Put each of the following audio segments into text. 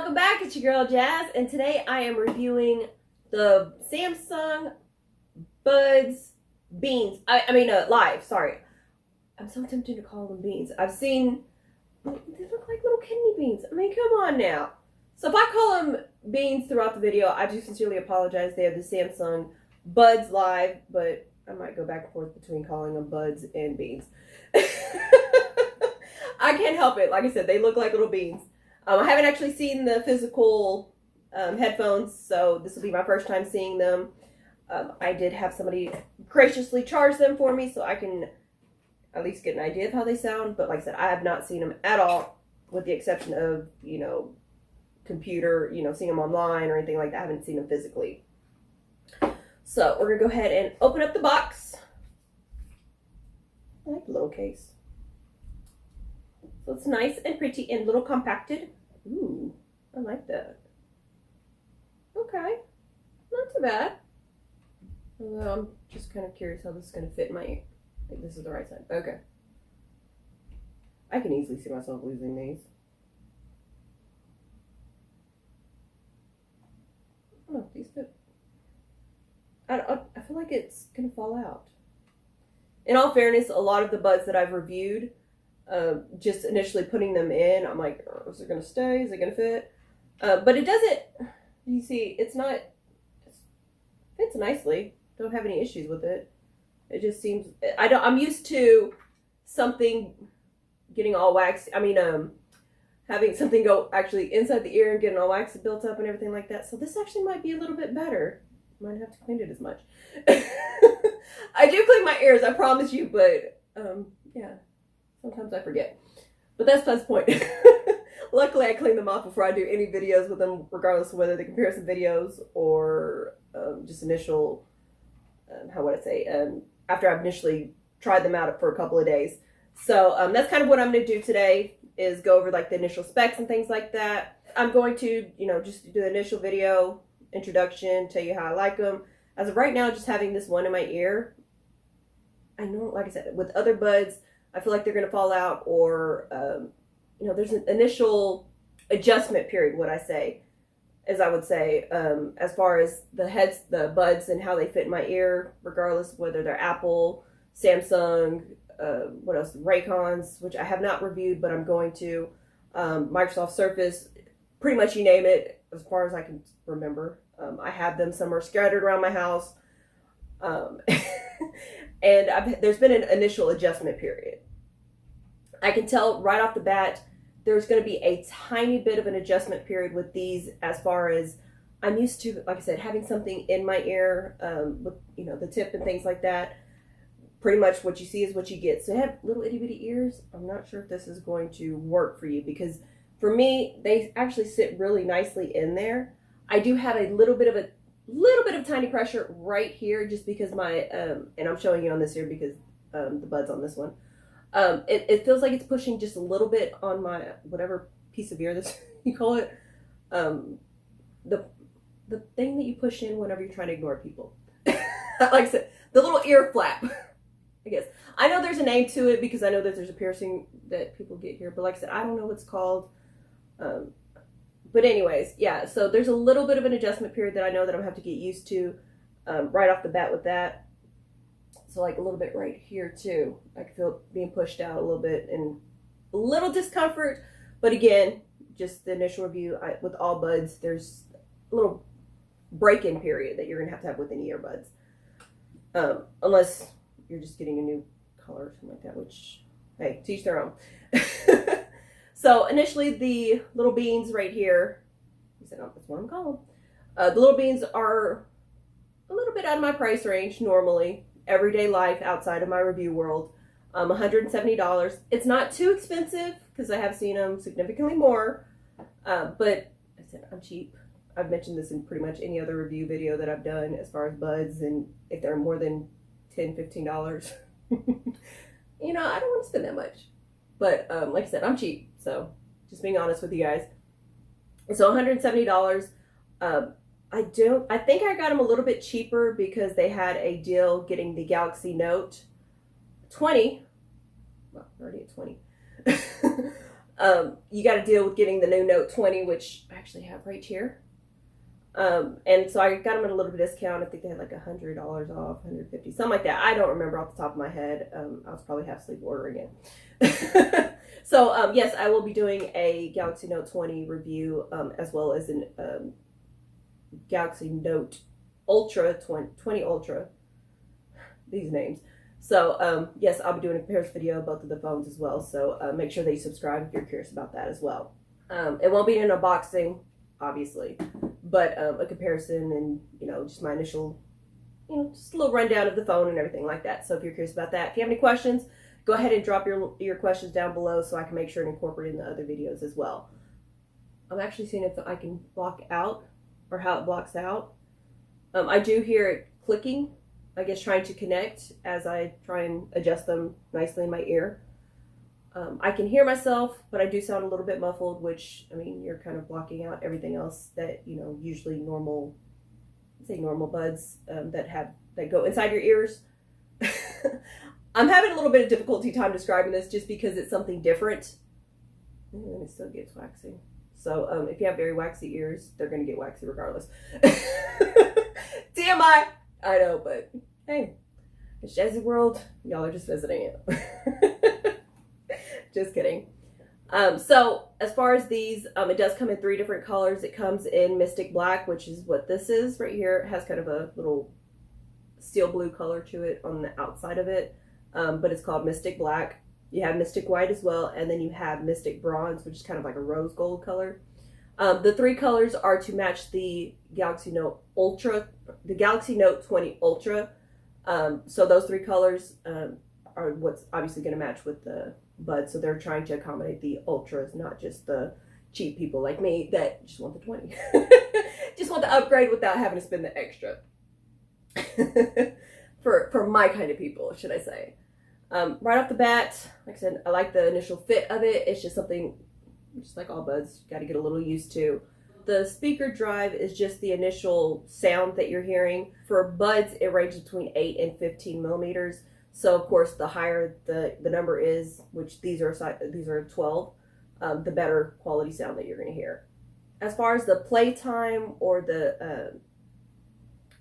welcome back. It's your girl Jazz, and today I am reviewing the Samsung Buds Beans. Live. Sorry, I'm so tempted to call them beans. I've seen they look like little kidney beans. I mean, come on now. So if I call them beans throughout the video, I do sincerely apologize. They are the Samsung Buds Live, but I might go back and forth between calling them buds and beans. I can't help it. Like I said, they look like little beans. I haven't actually seen the physical headphones, so this will be my first time seeing them. I did have somebody graciously charge them for me so I can at least get an idea of how they sound. But like I said, I have not seen them at all, with the exception of, computer, seeing them online or anything like that. I haven't seen them physically. So we're going to go ahead and open up the box. I like the little case. So it's nice and pretty and little compacted. Ooh, I like that. Okay, not too bad. Although I'm just kind of curious how this is going to fit in my ear. I think this is the right side. Okay. I can easily see myself losing these. I don't know if these fit. I feel like it's going to fall out. In all fairness, a lot of the buds that I've reviewed, just initially putting them in, I'm like, oh, is it going to stay? Is it going to fit? But it doesn't, you see, it fits nicely. Don't have any issues with it. It just seems, I'm used to something getting all waxed. Having something go actually inside the ear and getting all waxed and built up and everything like that. So this actually might be a little bit better. Might have to clean it as much. I do clean my ears, I promise you, but yeah. Sometimes I forget. But that's the point. Luckily, I clean them off before I do any videos with them, regardless of whether they're comparison videos or just initial, after I've initially tried them out for a couple of days. So that's kind of what I'm going to do today, is go over like the initial specs and things like that. I'm going to, just do the initial video, introduction, tell you how I like them. As of right now, just having this one in my ear, I know, like I said, with other buds, I feel like they're going to fall out, or, there's an initial adjustment period, as far as the buds and how they fit in my ear, regardless of whether they're Apple, Samsung, Raycons, which I have not reviewed, but I'm going to, Microsoft Surface, pretty much you name it, as far as I can remember. I have them somewhere scattered around my house. And there's been an initial adjustment period. I can tell right off the bat there's going to be a tiny bit of an adjustment period with these, as far as I'm used to, like I said, having something in my ear, with the tip and things like that. Pretty much what you see is what you get. So I have little itty bitty ears. I'm not sure if this is going to work for you, because for me, they actually sit really nicely in there. I do have a little bit of tiny pressure right here, just because my and I'm showing you on this ear because the bud's on this one. It feels like it's pushing just a little bit on my whatever piece of ear this you call it, the thing that you push in whenever you're trying to ignore people. Like I said, the little ear flap. I guess I know there's a name to it, because I know that there's a piercing that people get here, but like I said, I don't know what it's called. But anyways, yeah, so there's a little bit of an adjustment period that I know that I'm going to have to get used to right off the bat with that. So like a little bit right here too. I can feel it being pushed out a little bit and a little discomfort. But again, just the initial review, with all buds, there's a little break-in period that you're going to have with any earbuds. Unless you're just getting a new color or something like that, which, hey, to each their own. So initially, the little beans right here, that's what I'm calling them. The little beans are a little bit out of my price range normally, everyday life outside of my review world. $170. It's not too expensive, because I have seen them significantly more. But I said I'm cheap. I've mentioned this in pretty much any other review video that I've done as far as buds, and if they're more than $10, $15, I don't want to spend that much. But like I said, I'm cheap. So just being honest with you guys. So $170. I think I got them a little bit cheaper because they had a deal getting the Galaxy Note 20. Well, already at 20. You got to deal with getting the new Note 20, which I actually have right here. And so I got them at a little bit of discount. I think they had like $100 off, $150, something like that. I don't remember off the top of my head. I was probably half asleep ordering it. So yes, I will be doing a Galaxy Note 20 review, as well as an Galaxy Note Ultra 20 Ultra. These names. So yes, I'll be doing a comparison video of both of the phones as well. So make sure that you subscribe if you're curious about that as well. It won't be an unboxing, obviously, but a comparison and, you know, just my initial, you know, just a little rundown of the phone and everything like that. So if you're curious about that, if you have any questions, go ahead and drop your questions down below so I can make sure to incorporate in the other videos as well. I'm actually seeing if I can block out or how it blocks out. I do hear it clicking, I guess trying to connect as I try and adjust them nicely in my ear. I can hear myself, but I do sound a little bit muffled, which, I mean, you're kind of blocking out everything else that, you know, usually normal buds that go inside your ears. I'm having a little bit of difficulty time describing this just because it's something different. And it still gets waxy. So if you have very waxy ears, they're going to get waxy regardless. TMI! I know, but hey, it's Jazzy World. Y'all are just visiting it. Just kidding. So as far as these, it does come in 3 different colors. It comes in Mystic Black, which is what this is right here. It has kind of a little steel blue color to it on the outside of it, but it's called Mystic Black. You have Mystic White as well, and then you have Mystic Bronze, which is kind of like a rose gold color. The 3 colors are to match the Galaxy Note Ultra, the Galaxy Note 20 Ultra. So those 3 colors are what's obviously going to match with the Buds. So they're trying to accommodate the Ultras, not just the cheap people like me that just want the 20. Just want the upgrade without having to spend the extra. For my kind of people, should I say. Right off the bat, like I said, I like the initial fit of it. It's just something, just like all Buds, you got to get a little used to. The speaker drive is just the initial sound that you're hearing. For Buds, it ranges between 8 and 15 millimeters. So of course, the higher the number is, which these are 12, the better quality sound that you're going to hear. As far as the playtime or the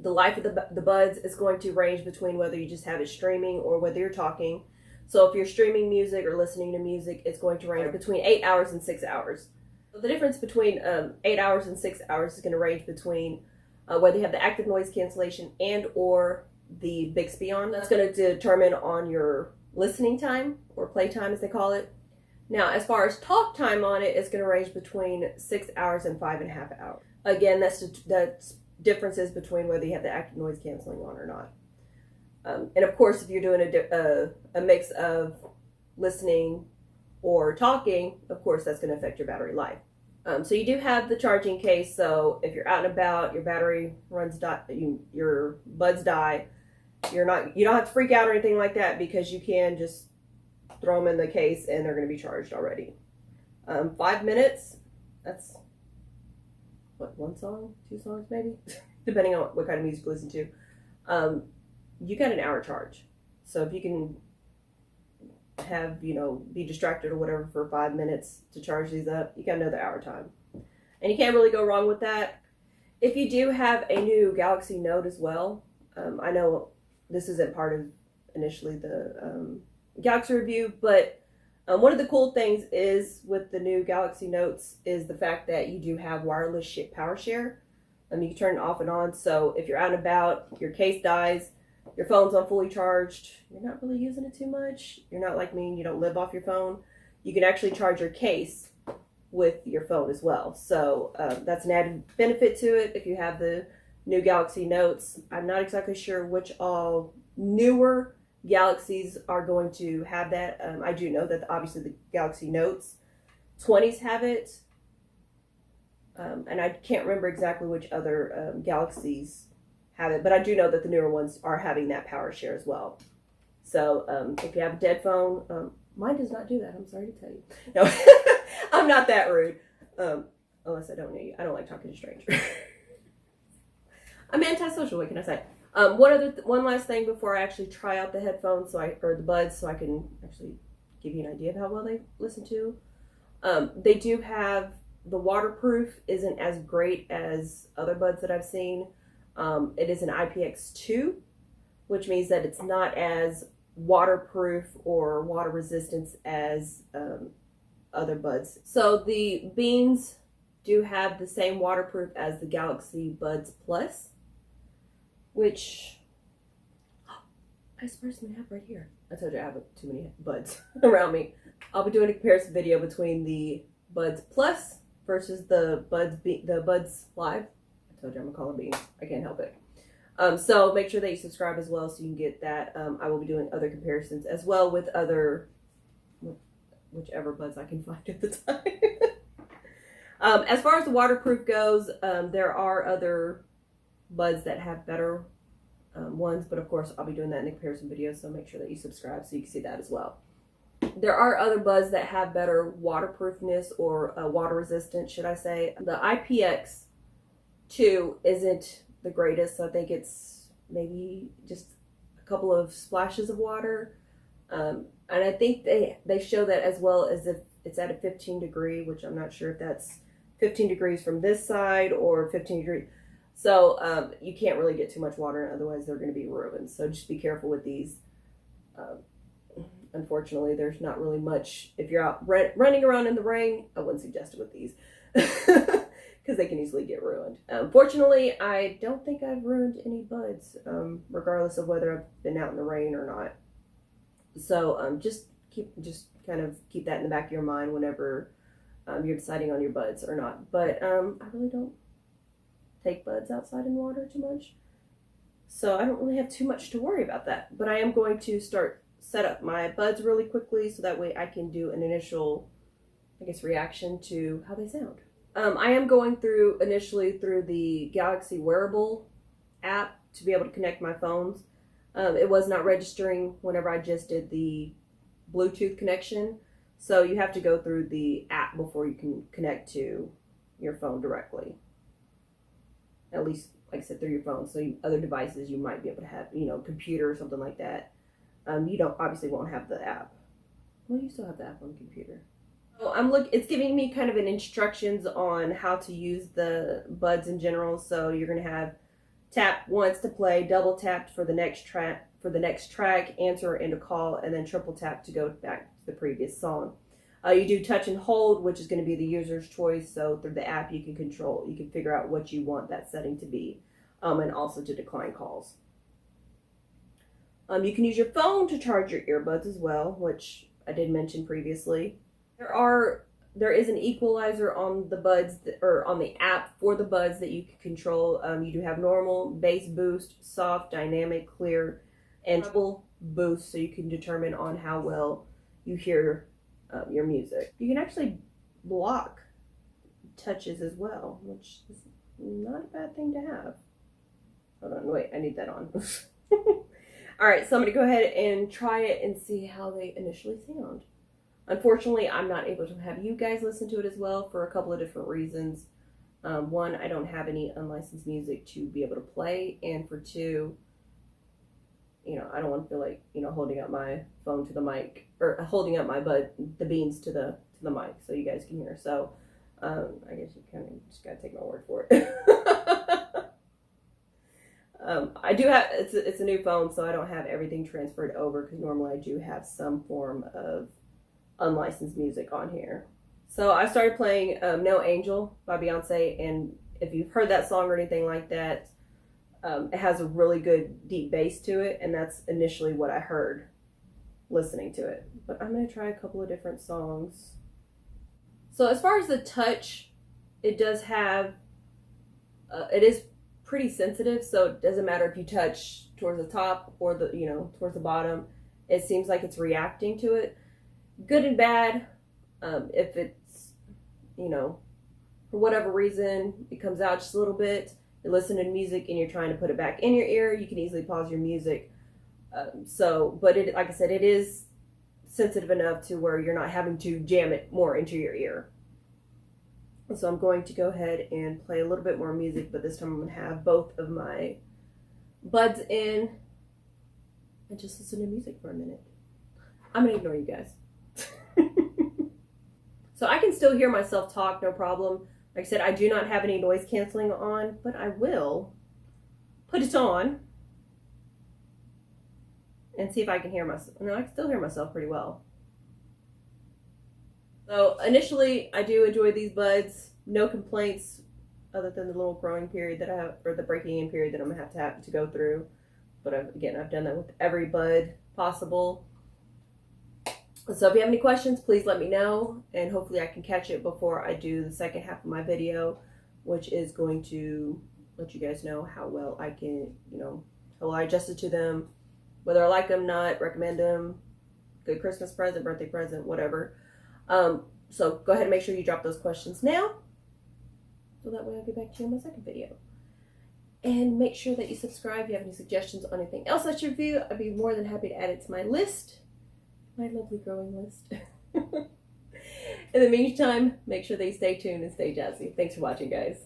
life of the Buds is going to range between whether you just have it streaming or whether you're talking. So if you're streaming music or listening to music, it's going to range between 8 hours and 6 hours. So the difference between 8 hours and 6 hours is going to range between whether you have the active noise cancellation and or the Bixby on. That's going to determine on your listening time or playtime as they call it. Now, as far as talk time on it, it's going to range between 6 hours and 5.5 hours. Again, that's differences between whether you have the active noise canceling on or not. And of course, if you're doing a mix of listening or talking, of course, that's going to affect your battery life. So you do have the charging case. So if you're out and about, your battery your Buds die. You don't have to freak out or anything like that because you can just throw them in the case and they're going to be charged already. 5 minutes. That's what, 1 song, 2 songs maybe, depending on what kind of music you listen to. You got an hour charge. So if you can have, be distracted or whatever for 5 minutes to charge these up, you got another hour time. And you can't really go wrong with that. If you do have a new Galaxy Note as well, I know this isn't part of initially the Galaxy review, but one of the cool things is with the new Galaxy Notes is the fact that you do have wireless power share. You can turn it off and on. So if you're out and about, your case dies, your phone's on fully charged, you're not really using it too much. You're not like me, you don't live off your phone. You can actually charge your case with your phone as well. So that's an added benefit to it if you have the new Galaxy Notes. I'm not exactly sure which all newer Galaxies are going to have that. I do know that obviously the Galaxy Notes 20s have it. And I can't remember exactly which other Galaxies have it, but I do know that the newer ones are having that power share as well. So if you have a dead phone, mine does not do that. I'm sorry to tell you. No, I'm not that rude. Unless I don't know you. I don't like talking to strangers. I'm antisocial. What can I say? One last thing before I actually try out the headphones, or the Buds, so I can actually give you an idea of how well they listen to. They do have, the waterproof isn't as great as other buds that I've seen. It is an IPX2, which means that it's not as waterproof or water resistant as other buds. So the beans do have the same waterproof as the Galaxy Buds Plus, which I personally have right here. I told you I have too many buds around me. I'll be doing a comparison video between the Buds Plus versus the Buds Live. I told you I'm gonna call them beans. I can't help it. So make sure that you subscribe as well so you can get that. I will be doing other comparisons as well with other, whichever buds I can find at the time. As far as the waterproof goes, there are other buds that have better ones, but of course I'll be doing that in the comparison video, so make sure that you subscribe so you can see that as well. There are other buds that have better waterproofness or water resistance, should I say. The IPX2 isn't the greatest. I think it's maybe just a couple of splashes of water. And I think they show that as well as if it's at a 15 degree, which I'm not sure if that's 15 degrees from this side or 15 degrees. So you can't really get too much water, otherwise they're going to be ruined. So just be careful with these. Unfortunately, there's not really much. If you're out running around in the rain, I wouldn't suggest it with these because they can easily get ruined. Fortunately, I don't think I've ruined any buds, regardless of whether I've been out in the rain or not. So just kind of keep that in the back of your mind whenever you're deciding on your buds or not. But I really don't take buds outside in water too much, so I don't really have too much to worry about that. But I am going to set up my buds really quickly so that way I can do an initial, I guess, reaction to how they sound. I am going initially through the Galaxy wearable app to be able to connect my phones. It was not registering whenever I just did the Bluetooth connection, so you have to go through the app before you can connect to your phone directly. At least, like I said, through your phone. So other devices you might be able to have, computer or something like that. You obviously won't have the app. Well, you still have the app on the computer. So it's giving me kind of an instructions on how to use the buds in general. So you're gonna have tap once to play, double tap for the next track, answer and a call, and then triple tap to go back to the previous song. You do touch and hold, which is going to be the user's choice. So through the app, you can figure out what you want that setting to be, and also to decline calls. You can use your phone to charge your earbuds as well, which I did mention previously. There is an equalizer on the buds or on the app for the buds that you can control. You do have normal, bass boost, soft, dynamic, clear, and treble boost, so you can determine on how well you hear your music. You can actually block touches as well, which is not a bad thing to have. Hold on, wait, I need that on. All right, so I'm gonna go ahead and try it and see how they initially sound. Unfortunately, I'm not able to have you guys listen to it as well for a couple of different reasons. One, I don't have any unlicensed music to be able to play, and for two, I don't want to feel like, holding up my phone to the mic, or holding up the beans to the mic so you guys can hear. So I guess you kind of just gotta take my word for it. I do have, it's a new phone, so I don't have everything transferred over, because normally I do have some form of unlicensed music on here. So I started playing No Angel by Beyonce, and if you've heard that song or anything like that, it has a really good deep bass to it, and that's initially what I heard listening to it. But I'm going to try a couple of different songs. So as far as the touch, it does have, it is pretty sensitive, so it doesn't matter if you touch towards the top or towards the bottom. It seems like it's reacting to it. Good and bad. If it's, for whatever reason, it comes out just a little bit, you're listening to music and you're trying to put it back in your ear, you can easily pause your music. But like I said, it is sensitive enough to where you're not having to jam it more into your ear. So I'm going to go ahead and play a little bit more music, but this time I'm going to have both of my buds in and just listen to music for a minute. I'm going to ignore you guys. So I can still hear myself talk, no problem. Like I said, I do not have any noise canceling on, but I will put it on and see if I can hear myself. No, I can still hear myself pretty well. So initially, I do enjoy these buds. No complaints other than the little growing period that I have, or the breaking in period that I'm going to have to go through. But I've done that with every bud possible. So if you have any questions, please let me know, and hopefully I can catch it before I do the second half of my video, which is going to let you guys know how well I can, how well I adjusted to them, whether I like them, not, recommend them, good Christmas present, birthday present, whatever. So go ahead and make sure you drop those questions now, so that way I'll get back to you in my second video. And make sure that you subscribe if you have any suggestions on anything else I should review. I'd be more than happy to add it to my list. My lovely growing list. In the meantime, make sure that you stay tuned and stay jazzy. Thanks for watching, guys.